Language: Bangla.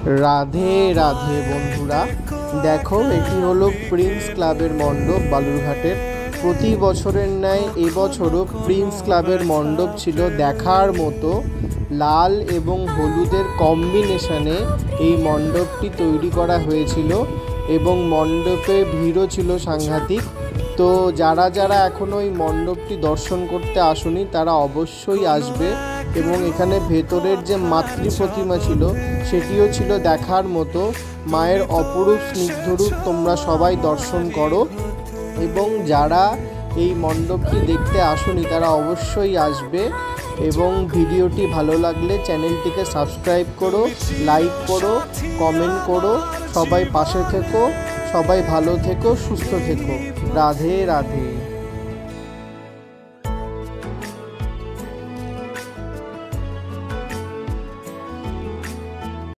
রাধে রাধে বন্ধুরা, দেখো এটি হলো প্রিন্স ক্লাবের মণ্ডপ বালুরঘাটের। প্রতি বছরের ন্যায় এবছরও প্রিন্স ক্লাবের মণ্ডপ ছিল দেখার মতো। লাল এবং হলুদের কম্বিনেশনে এই মণ্ডপটি তৈরি করা হয়েছিল এবং মণ্ডপে ভিড়ও ছিল সাংঘাতিক। তো যারা যারা এখনও এই মণ্ডপটি দর্শন করতে আসেনি তারা অবশ্যই আসবে। এবং এখানে ভেতরের যে মাতৃ প্রতিমা ছিল সেটিও ছিল দেখার মতো। মায়ের অপরূপ স্নিগ্ধরূপ তোমরা সবাই দর্শন করো। এবং যারা এই মণ্ডপটি দেখতে আসেনি তারা অবশ্যই আসবে। এবং ভিডিওটি ভালো লাগলে চ্যানেলটিকে সাবস্ক্রাইব করো, লাইক করো, কমেন্ট করো। সবাই পাশে থেকো, সবাই ভালো থেকো, সুস্থ থেকো। রাধে রাধে।